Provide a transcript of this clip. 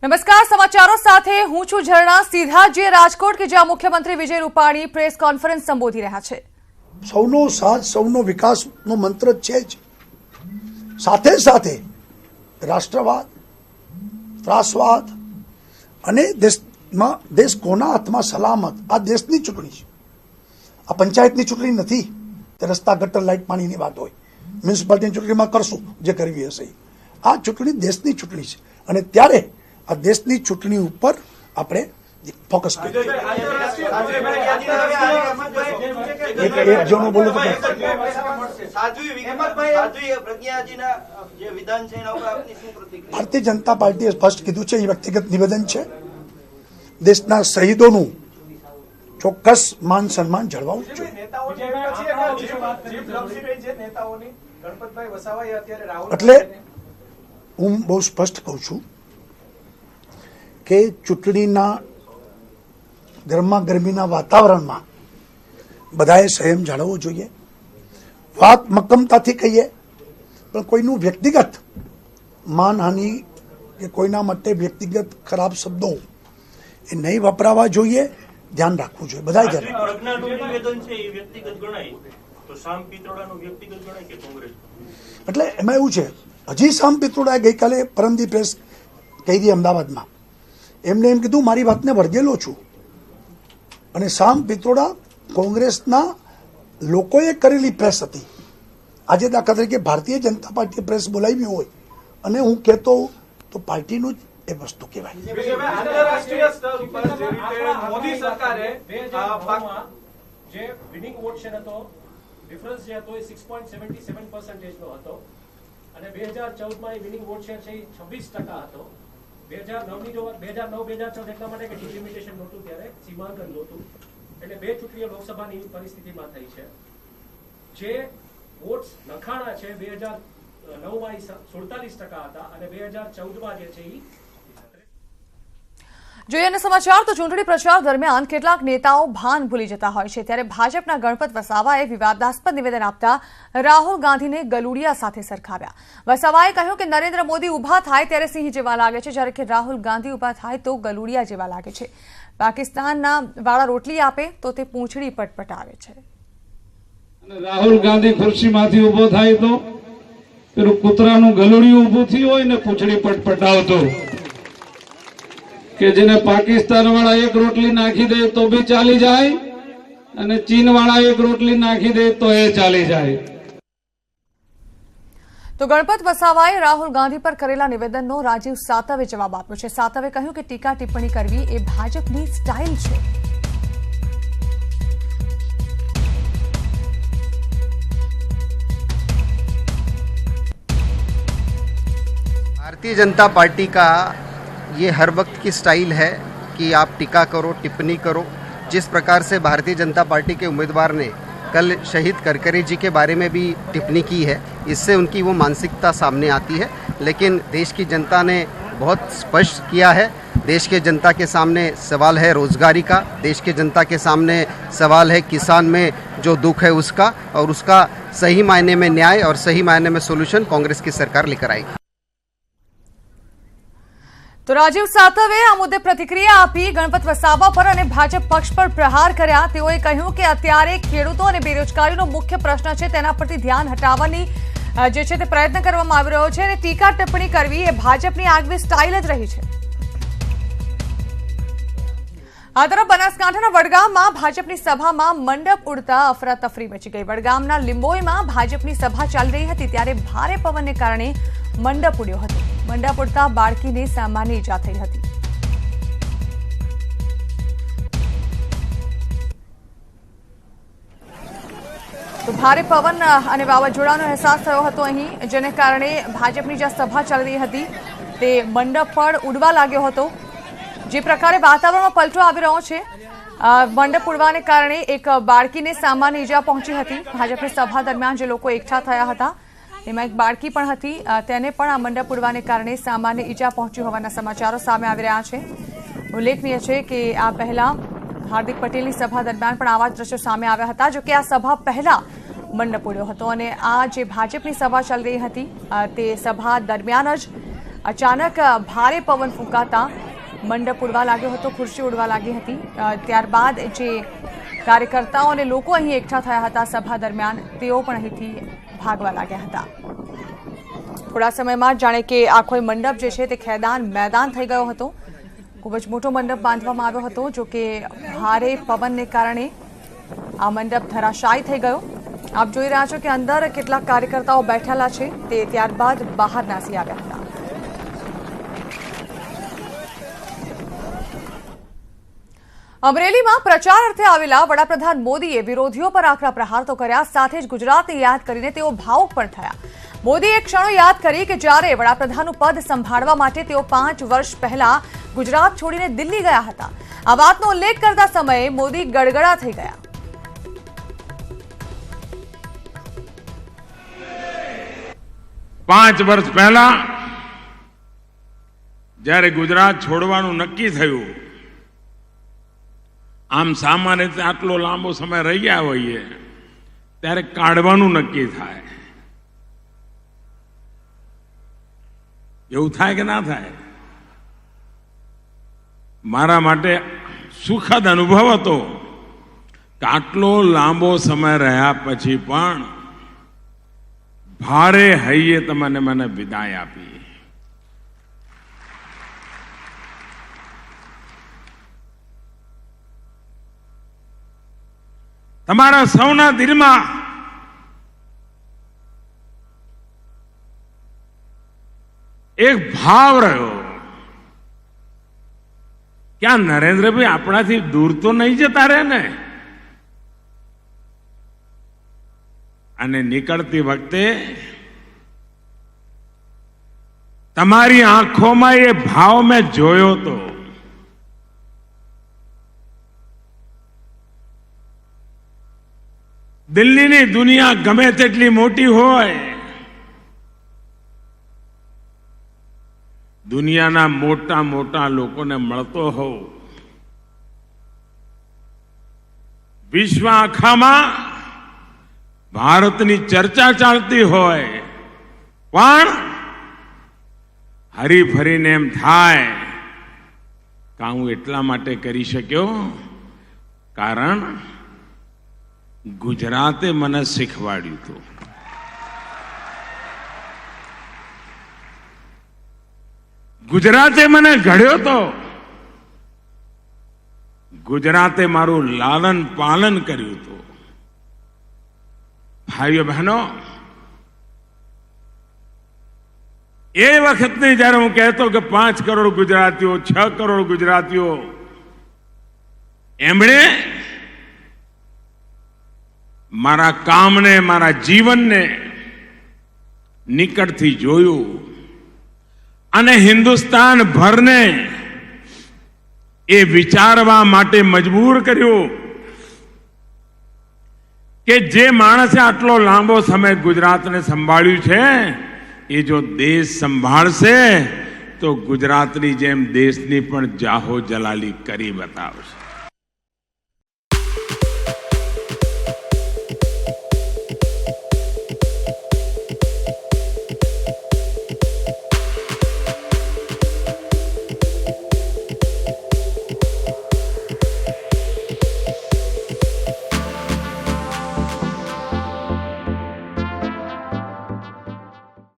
નમસ્કાર, સમાચારો સાથે હું છું ઝરણા. સીધા જે રાજકોટ કે જ્યાં મુખ્યમંત્રી વિજય રૂપાણી પ્રેસ કોન્ફરન્સ સંબોધી રહ્યા છે. સૌનો સાથ સૌનો વિકાસનો મંત્ર છે જ. સાથે સાથે રાષ્ટ્રવાદ, ત્રાસવાદ અને દેશ કોના હાથમાં સલામત, આ દેશની ચૂંટણી છે. આ પંચાયતની ચૂંટણી નથી તે રસ્તા, ગટર, લાઇટ, પાણીની વાત હોય. મ્યુનિસિપાલિટીની ચૂંટણીમાં કરશું જે કરવી હશે. આ ચૂંટણી દેશની ચૂંટણી છે અને ત્યારે આ દેશની ચૂંટણી ઉપર આપણે ફોકસ કરીએ. ભારતીય જનતા પાર્ટીએ સ્પષ્ટ કીધું છે, એ વ્યક્તિગત નિવેદન છે, દેશના શહીદોનું ચોક્કસ માન સન્માન જળવાવું જોઈએ. એટલે હું બહુ સ્પષ્ટ કહું છું કે ચૂંટણીના ગરમાગરમીના વાતાવરણમાં બધાએ સંયમ જાળવવો જોઈએ. વાત મક્કમતાથી કહીએ, પણ કોઈનું વ્યક્તિગત માનહાનિ કે કોઈના માટે વ્યક્તિગત ખરાબ શબ્દો એ નહીં વપરાવા જોઈએ. ધ્યાન રાખવું જોઈએ, બધાએ ધ્યાન રાખવું. એટલે એમાં એવું છે, હજી શામ પિત્રોડાએ ગઈકાલે પરમદી પ્રેસ કહી હતી અમદાવાદમાં, એમને એમ કીધું મારી વાતને વળગેલો છું. અને શામ પિત્રોડા કોંગ્રેસના લોકોએ કરેલી પ્રેસ હતી. આજે દાખલા તરીકે ભારતીય જનતા પાર્ટીએ પ્રેસ બોલાવી હોય અને હું કહેતો તો પાર્ટીનું જ એ વસ્તુ કહેવાય. આંતરરાષ્ટ્રીય સ્તર ઉપર જે રીતે મોદી સરકારે જે વિનિંગ વોટ શેર હતો, ડિફરન્સ જે હતો એ 6.77% નો હતો અને 2014 માં એ વિનિંગ વોટ શેર છે 26% હતો. 2009 જો 2009-2014 એટલા માટે કે ડિલિમિટેશન નહોતું, ત્યારે સીમાંકન નહોતું, એટલે બે ચૂંટણીઓ લોકસભાની પરિસ્થિતિમાં થઈ છે. જે વોટ્સ લખાણા છે 2009 માં 47% હતા અને 2014 માં જે છે એ જોઈએ અને સમાચાર તો ચૂંટણી પ્રચાર દરમિયાન કેટલાક નેતાઓ ભાન ભૂલી જતા હોય છે. ત્યારે ભાજપના ગણપત વસાવાએ વિવાદાસ્પદ નિવેદન આપતા રાહુલ ગાંધીને ગલુડિયા સાથે સરખાવ્યા. વસાવાએ કહ્યું કે નરેન્દ્ર મોદી ઉભા થાય ત્યારે સિંહ જેવા લાગે છે, જ્યારે કે રાહુલ ગાંધી ઉભા થાય તો ગલુડિયા જેવા લાગે છે. પાકિસ્તાનના વાળા રોટલી આપે તો તે પૂંછડી પટપટાવે છે. રાહુલ ગાંધી ખુરશીમાંથી ઉભો થાય તો પેલું કૂતરાનું ગલુડિયું ઉભું થયું હોય ને પૂંછડી પટપટાવતો, કે જેને પાકિસ્તાન વાળા એક રોટલી નાખી દે તો બી ચાલી જાય અને ચીન વાળા એક રોટલી નાખી દે તો એ ચાલી જાય. તો ગણપત વસાવાએ રાહુલ ગાંધી પર કરેલા નિવેદનનો રાજીવ સાતવે જવાબ આપ્યો છે. સાતવે કહ્યું કે ટીકા ટિપ્પણી કરવી એ ભાજપની સ્ટાઇલ છે. भारतीय जनता पार्टी का ये हर वक्त की स्टाइल है कि आप टीका करो, टिप्पणी करो. जिस प्रकार से भारतीय जनता पार्टी के उम्मीदवार ने कल शहीद करकरे जी के बारे में भी टिप्पणी की है, इससे उनकी वो मानसिकता सामने आती है. लेकिन देश की जनता ने बहुत स्पष्ट किया है. देश के जनता के सामने सवाल है रोजगारी का, देश के जनता के सामने सवाल है किसान में जो दुख है उसका, और उसका सही मायने में न्याय और सही मायने में सोल्यूशन कांग्रेस की सरकार लेकर आएगी. તો રાજીવ સાતવે આ મુદ્દે પ્રતિક્રિયા આપી ગણપત વસાવા પર અને ભાજપ પક્ષ પર પ્રહાર કર્યા. તેઓએ કહ્યું કે અત્યારે ખેડૂતો અને બેરોજગારીનો મુખ્ય પ્રશ્ન છે, તેના પરથી ધ્યાન હટાવવાની જે છે તે પ્રયત્ન કરવામાં આવી રહ્યો છે અને ટીકા ટિપ્પણી કરવી એ ભાજપની આગવી સ્ટાઇલ જ રહી છે. આ તરફ બનાસકાંઠાના વડગામમાં ભાજપની સભામાં મંડપ ઉડતા અફરાતફરી મચી ગઈ. વડગામના લીંબોઈમાં ભાજપની સભા ચાલી રહી હતી ત્યારે ભારે પવનને કારણે મંડપ ઉડ્યો હતો. મંડપ ઉડતા બાળકીને સામાન્ય ઈજા થઈ હતી. તો ભારે પવન અને વાવાઝોડાનો અહેસાસ થયો હતો અહીં, જેને કારણે ભાજપની જે સભા ચાલી રહી હતી તે મંડપ પર ઉડવા લાગ્યો હતો. જે પ્રકારે વાતાવરણમાં પલટો આવી રહ્યો છે, મંડપ ઉડવાને કારણે એક બાળકીને સામાન્ય ઈજા પહોંચી હતી. ભાજપની સભા દરમિયાન જે લોકો એકઠા થયા હતા એમાં એક બાળકી પણ હતી, તેને પણ આ મંડપ ઉડવાને કારણે સામાન્ય ઈજા પહોંચી હોવાના સમાચારો સામે આવી રહ્યા છે. ઉલ્લેખનીય છે કે આ પહેલા હાર્દિક પટેલની સભા દરમિયાન પણ આવા જ દ્રશ્યો સામે આવ્યા હતા. જો કે આ સભા પહેલા મંડપ ઉડ્યો હતો અને આ જે ભાજપની સભા ચાલી રહી હતી તે સભા દરમિયાન જ અચાનક ભારે પવન ફૂંકાતા મંડપ ઉડવા લાગ્યો હતો, ખુરશી ઉડવા લાગી હતી। ત્યારબાદ જે કાર્યકર્તાઓ અને લોકો અહીં એકઠા થયા હતા સભા દરમિયાન, તેઓ પણ અહીંથી ભાગવા લાગ્યા હતા। થોડા સમયમાં જાણે કે આખો મંડપ જે છે તે ખેદાન મેદાન થઈ ગયો હતો। ખૂબ જ મોટો મંડપ બાંધવામાં આવ્યો હતો, જો કે ભારે પવનને કારણે આ મંડપ ધરાશાયી થઈ ગયો। આપ જોઈ રહ્યા છો કે અંદર કેટલાક કાર્યકર્તાઓ બેઠેલા છે, તે ત્યારબાદ બહાર નાસી આવ્યા હતા। અમરેલીમાં પ્રચાર અર્થે આવેલા વડાપ્રધાન મોદીએ વિરોધીઓ પર આકરા પ્રહાર તો કર્યા, સાથે જ ગુજરાતને યાદ કરીને તેઓ ભાવુક પણ થયા। મોદીએ ક્ષણો યાદ કરી કે જ્યારે વડાપ્રધાનનું પદ સંભાળવા માટે તેઓ 5 વર્ષ પહેલા ગુજરાત છોડીને દિલ્હી ગયા હતા। આ વાતનો ઉલ્લેખ કરતા સમયે મોદી ગડગડા થઈ ગયા। પાંચ વર્ષ પહેલા જ્યારે ગુજરાત છોડવાનું નક્કી થયું, આમ સામાન્ય રીતે આટલો લાંબો સમય રહી ગયા હોઈએ ત્યારે કાઢવાનું નક્કી થાય, એવું થાય કે ના થાય? મારા માટે સુખદ અનુભવ હતો કે આટલો લાંબો સમય રહ્યા પછી પણ ભારે હૈયે તમને મને વિદાય આપી। તમારા સૌના દિલમાં એક ભાવ રહ્યો કે આ નરેન્દ્રભાઈ આપણાથી દૂર તો નહીં જતા રહે ને। અને નીકળતી વખતે તમારી આંખોમાં એ ભાવ મેં જોયો તો। દિલ્હીની દુનિયા ગમે તેટલી મોટી હોય, દુનિયાના મોટા મોટા લોકોને મળતો હોઉં, વિશ્વ આખામાં ભારતની ચર્ચા ચાલતી હોય, પણ હરીફરીને એમ થાય કે હું એટલા માટે કરી શક્યો કારણ ગુજરાતે મને શીખવાડ્યું હતું। ગુજરાતે મને ઘડ્યો તો, ગુજરાતે મારું લાલન પાલન કર્યું હતું। ભાઈઓ બહેનો, એ વખતની જ્યારે હું કહેતો કે 5 કરોડ ગુજરાતીઓ, 6 કરોડ ગુજરાતીઓ, એમણે મારા કામને, મારા જીવનને નિકટથી જોયું અને હિન્દુસ્તાન ભરને એ વિચારવા માટે મજબૂર કર્યું કે જે માણસે આટલો લાંબો સમય ગુજરાતને સંભાળ્યું છે, એ જો દેશ સંભાળશે તો ગુજરાતની જેમ દેશની પણ જાહો જલાલી કરી બતાવશે।